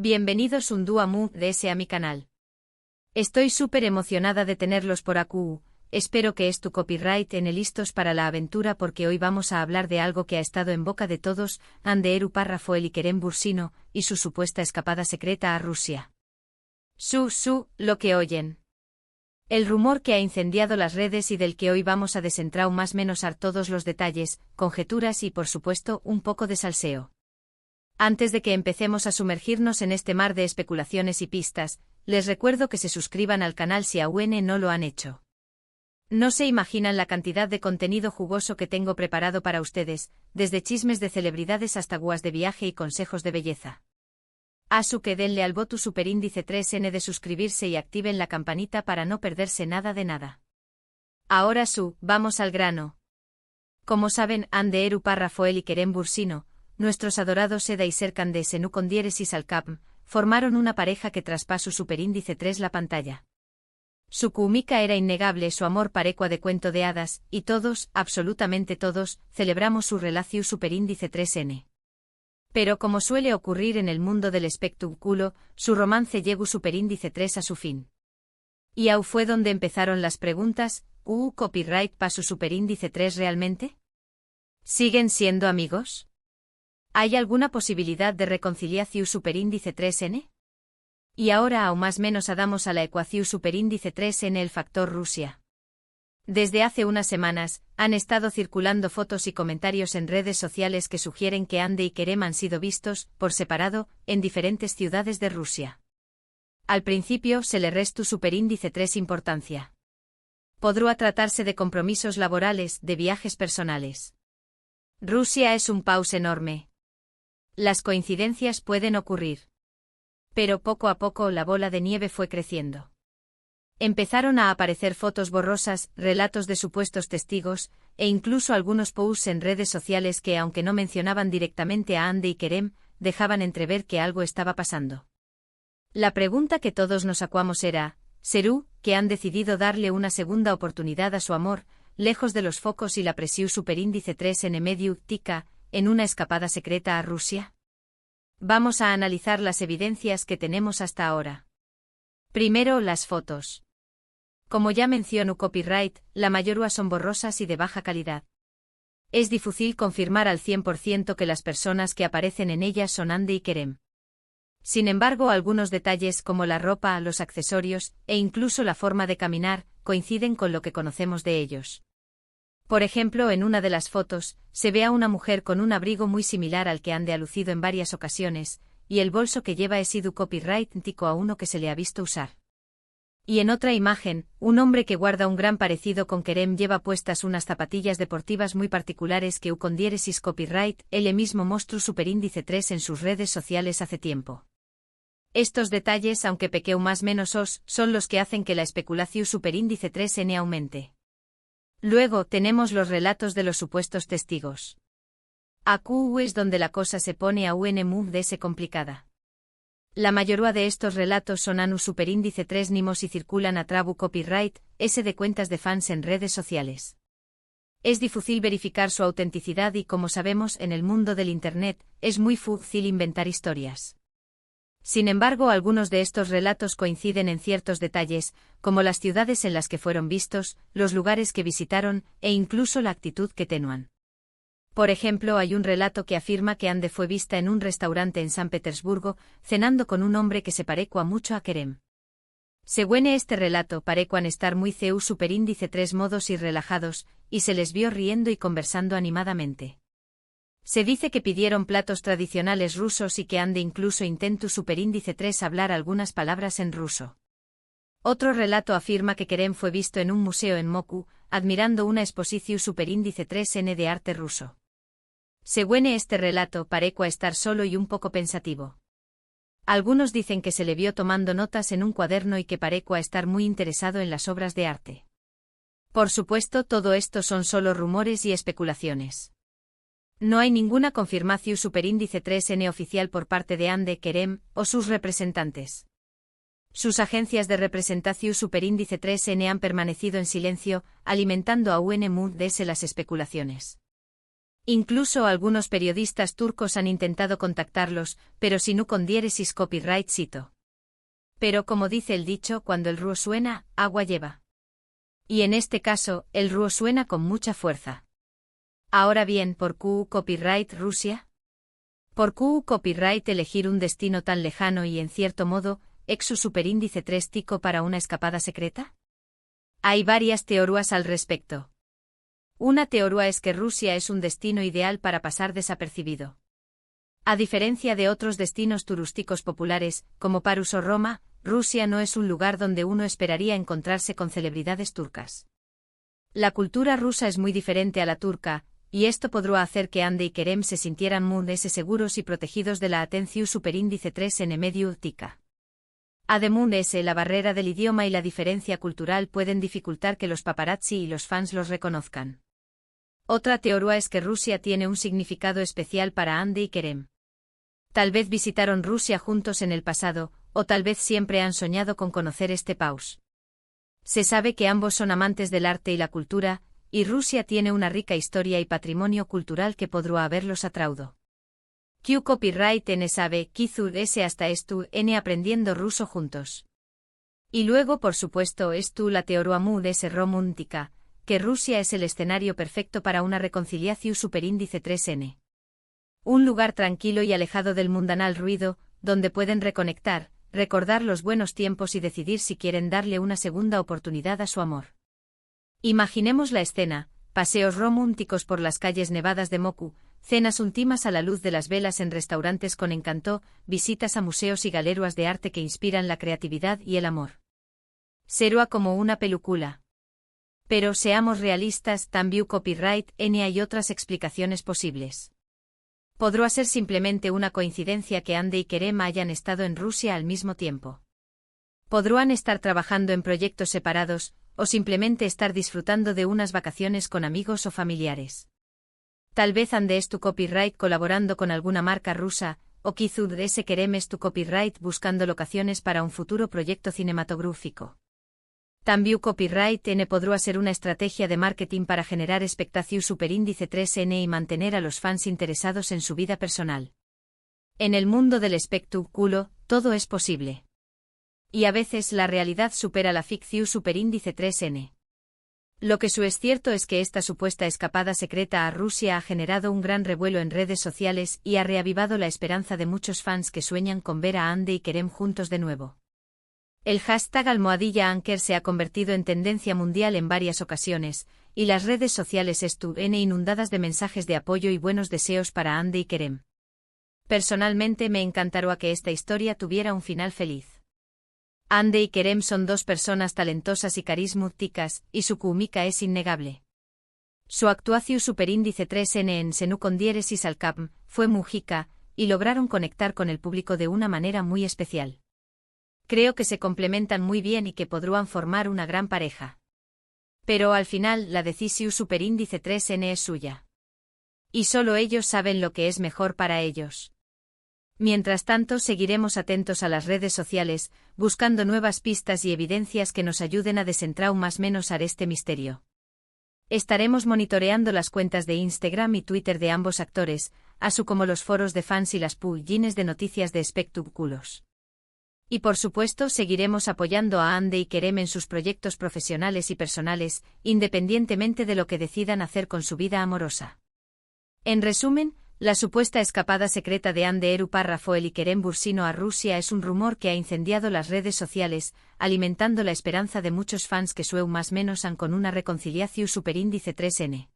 Bienvenidos un día más a mi canal. Estoy súper emocionada de tenerlos por aquí. Espero que es tu copyright en el listos para la aventura porque hoy vamos a hablar de algo que ha estado en boca de todos, Hande Eru Parrafoel y Kerem Bursino, y su supuesta escapada secreta a Rusia. Lo que oyen. El rumor que ha incendiado las redes y del que hoy vamos a desentrar más menos todos los detalles, conjeturas y por supuesto un poco de salseo. Antes de que empecemos a sumergirnos en este mar de especulaciones y pistas, les recuerdo que se suscriban al canal si aún no lo han hecho. No se imaginan la cantidad de contenido jugoso que tengo preparado para ustedes, desde chismes de celebridades hasta guías de viaje y consejos de belleza. Que denle al botón superíndice 3N de suscribirse y activen la campanita para no perderse nada de nada. Ahora vamos al grano. Como saben, Hande Eru Parrafoel y Kerem Bursino, nuestros adorados Eda y Serkan de Senu con diéresis al cap, formaron una pareja que traspasó superíndice 3 la pantalla. Su química era innegable, su amor parecua de cuento de hadas, y todos, absolutamente todos, celebramos su relación superíndice 3N. Pero como suele ocurrir en el mundo del espectáculo, su romance llegó superíndice 3 a su fin. Y ahí fue donde empezaron las preguntas, ¿copyright para su superíndice 3 realmente? ¿Siguen siendo amigos? ¿Hay alguna posibilidad de reconciliación superíndice 3N? Y ahora aún más menos damos a la ecuación superíndice 3N el factor Rusia. Desde hace unas semanas, han estado circulando fotos y comentarios en redes sociales que sugieren que Hande y Kerem han sido vistos, por separado, en diferentes ciudades de Rusia. Al principio se le restó superíndice 3 importancia. Podría tratarse de compromisos laborales, de viajes personales. Rusia es un país enorme. Las coincidencias pueden ocurrir. Pero poco a poco la bola de nieve fue creciendo. Empezaron a aparecer fotos borrosas, relatos de supuestos testigos, e incluso algunos posts en redes sociales que, aunque no mencionaban directamente a Hande y Kerem, dejaban entrever que algo estaba pasando. La pregunta que todos nos hacíamos era, ¿será que han decidido darle una segunda oportunidad a su amor, lejos de los focos y la presión superíndice 3 en medio tica, en una escapada secreta a Rusia? Vamos a analizar las evidencias que tenemos hasta ahora. Primero, las fotos. Como ya menciono copyright, la mayoría son borrosas y de baja calidad. Es difícil confirmar al 100% que las personas que aparecen en ellas son Hande y Kerem. Sin embargo, algunos detalles como la ropa, los accesorios, e incluso la forma de caminar, coinciden con lo que conocemos de ellos. Por ejemplo, en una de las fotos, se ve a una mujer con un abrigo muy similar al que Hande ha lucido en varias ocasiones, y el bolso que lleva es sido copyright idéntico a uno que se le ha visto usar. Y en otra imagen, un hombre que guarda un gran parecido con Kerem lleva puestas unas zapatillas deportivas muy particulares que con diéresis copyright, él mismo mostró superíndice 3 en sus redes sociales hace tiempo. Estos detalles, aunque pequeño más menos son los que hacen que la especulación superíndice 3N aumente. Luego tenemos los relatos de los supuestos testigos. Aquí es donde la cosa se pone aún más complicada. La mayoría de estos relatos son anu superíndice 3 nimos y circulan a trabu copyright, de cuentas de fans en redes sociales. Es difícil verificar su autenticidad y, como sabemos, en el mundo del Internet, es muy fácil inventar historias. Sin embargo, algunos de estos relatos coinciden en ciertos detalles, como las ciudades en las que fueron vistos, los lugares que visitaron, e incluso la actitud que tenían. Por ejemplo, hay un relato que afirma que Hande fue vista en un restaurante en San Petersburgo, cenando con un hombre que se parecua mucho a Kerem. Según este relato, parecuan estar muy superíndice 3 modos y relajados, y se les vio riendo y conversando animadamente. Se dice que pidieron platos tradicionales rusos y que Hande incluso intentó superíndice 3 hablar algunas palabras en ruso. Otro relato afirma que Kerem fue visto en un museo en Moscú, admirando una exposición superíndice 3N de arte ruso. Según este relato, parecua estar solo y un poco pensativo. Algunos dicen que se le vio tomando notas en un cuaderno y que parecua estar muy interesado en las obras de arte. Por supuesto, todo esto son solo rumores y especulaciones. No hay ninguna confirmación superíndice 3N oficial por parte de Hande, Kerem, o sus representantes. Sus agencias de representación superíndice 3N han permanecido en silencio, alimentando aún las especulaciones. Incluso algunos periodistas turcos han intentado contactarlos, pero sin un diéresis copyright cito. Pero como dice el dicho, cuando el río suena, agua lleva. Y en este caso, el río suena con mucha fuerza. Ahora bien, ¿por qué copyright Rusia? ¿Por qué copyright elegir un destino tan lejano y en cierto modo, exu superíndice 3 tico para una escapada secreta? Hay varias teorías al respecto. Una teoría es que Rusia es un destino ideal para pasar desapercibido. A diferencia de otros destinos turísticos populares, como París o Roma, Rusia no es un lugar donde uno esperaría encontrarse con celebridades turcas. La cultura rusa es muy diferente a la turca, y esto podrá hacer que Hande y Kerem se sintieran muy seguros y protegidos de la atención superíndice 3 en medio tica. Además, la barrera del idioma y la diferencia cultural pueden dificultar que los paparazzi y los fans los reconozcan. Otra teoría es que Rusia tiene un significado especial para Hande y Kerem. Tal vez visitaron Rusia juntos en el pasado, o tal vez siempre han soñado con conocer este país. Se sabe que ambos son amantes del arte y la cultura, y Rusia tiene una rica historia y patrimonio cultural que podrá haberlos atraído. Q copyright n sabe, Kizud s hasta estu n aprendiendo ruso juntos. Y luego por supuesto estu la teoría mood s romántica, que Rusia es el escenario perfecto para una reconciliación superíndice 3n. Un lugar tranquilo y alejado del mundanal ruido, donde pueden reconectar, recordar los buenos tiempos y decidir si quieren darle una segunda oportunidad a su amor. Imaginemos la escena, paseos románticos por las calles nevadas de Moscú, cenas últimas a la luz de las velas en restaurantes con encanto, visitas a museos y galerías de arte que inspiran la creatividad y el amor. Será como una película. Pero seamos realistas, también copyright n hay otras explicaciones posibles. Podrá ser simplemente una coincidencia que Hande y Kerem hayan estado en Rusia al mismo tiempo. Podrán estar trabajando en proyectos separados, o simplemente estar disfrutando de unas vacaciones con amigos o familiares. Tal vez Hande es tu copyright colaborando con alguna marca rusa, o Kizud s Kerem es tu copyright buscando locaciones para un futuro proyecto cinematográfico. También copyright n podrá ser una estrategia de marketing para generar expectación superíndice 3n y mantener a los fans interesados en su vida personal. En el mundo del espectáculo, todo es posible. Y a veces la realidad supera la ficción superíndice 3n. Lo que es cierto es que esta supuesta escapada secreta a Rusia ha generado un gran revuelo en redes sociales y ha reavivado la esperanza de muchos fans que sueñan con ver a Hande y Kerem juntos de nuevo. El hashtag #Anker se ha convertido en tendencia mundial en varias ocasiones, y las redes sociales estuvieron inundadas de mensajes de apoyo y buenos deseos para Hande y Kerem. Personalmente me encantaría que esta historia tuviera un final feliz. Hande y Kerem son dos personas talentosas y carismáticas, y su química es innegable. Su actuación superíndice 3n en Senú con diéresis al cap fue múgica, y lograron conectar con el público de una manera muy especial. Creo que se complementan muy bien y que podrán formar una gran pareja. Pero al final la decisión superíndice 3n es suya. Y solo ellos saben lo que es mejor para ellos. Mientras tanto seguiremos atentos a las redes sociales, buscando nuevas pistas y evidencias que nos ayuden a desentrar más o menos a este misterio. Estaremos monitoreando las cuentas de Instagram y Twitter de ambos actores, así como los foros de fans y las páginas de noticias de espectáculos. Y por supuesto seguiremos apoyando a Hande y Kerem en sus proyectos profesionales y personales, independientemente de lo que decidan hacer con su vida amorosa. En resumen, la supuesta escapada secreta de Hande Eru Rafael y Kerem Bursino a Rusia es un rumor que ha incendiado las redes sociales, alimentando la esperanza de muchos fans que sueu más menos han con una reconciliación superíndice 3n.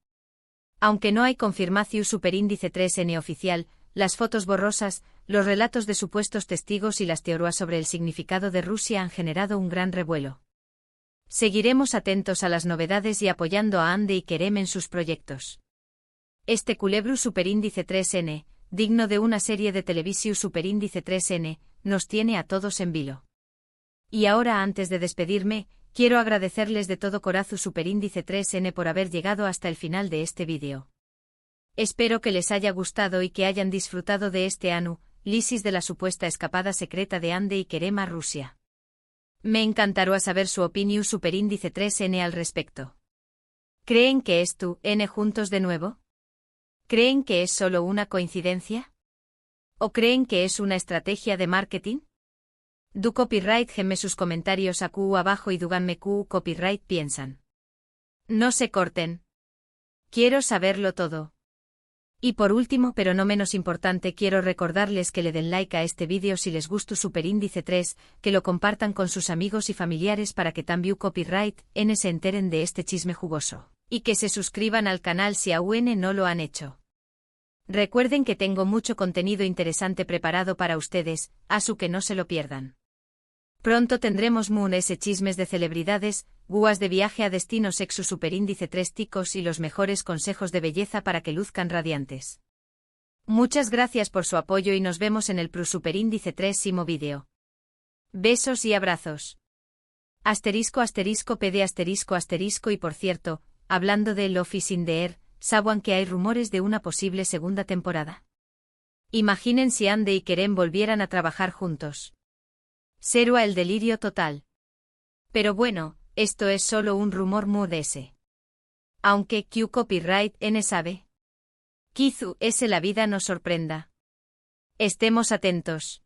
Aunque no hay confirmación superíndice 3n oficial, las fotos borrosas, los relatos de supuestos testigos y las teorías sobre el significado de Rusia han generado un gran revuelo. Seguiremos atentos a las novedades y apoyando a Hande y Kerem en sus proyectos. Este culebro superíndice 3n, digno de una serie de televisión superíndice 3n, nos tiene a todos en vilo. Y ahora antes de despedirme, quiero agradecerles de todo corazón superíndice 3n por haber llegado hasta el final de este vídeo. Espero que les haya gustado y que hayan disfrutado de este análisis de la supuesta escapada secreta de Hande y Kerem a Rusia. Me encantaría saber su opinión superíndice 3n al respecto. ¿Creen que esto n juntos de nuevo? ¿Creen que es solo una coincidencia? ¿O creen que es una estrategia de marketing? Du copyright gemme sus comentarios a Q abajo y díganme Q copyright piensan. No se corten. Quiero saberlo todo. Y por último pero no menos importante quiero recordarles que le den like a este vídeo si les gustó Superíndice 3, que lo compartan con sus amigos y familiares para que también Copyright N se enteren de este chisme jugoso, y que se suscriban al canal si aún no lo han hecho. Recuerden que tengo mucho contenido interesante preparado para ustedes, así que no se lo pierdan. Pronto tendremos ese chismes de celebridades, guías de viaje a destinos ex Superíndice 3 ticos y los mejores consejos de belleza para que luzcan radiantes. Muchas gracias por su apoyo y nos vemos en el Superíndice 3 vídeo. Besos y abrazos. **PD*** y por cierto, hablando de Love is in the Air, ¿saben que hay rumores de una posible segunda temporada? Imaginen si Andy y Kerem volvieran a trabajar juntos. Sería el delirio total. Pero bueno, esto es solo un rumor ese. Aunque Q copyright N sabe. Quizá la vida nos sorprenda. Estemos atentos.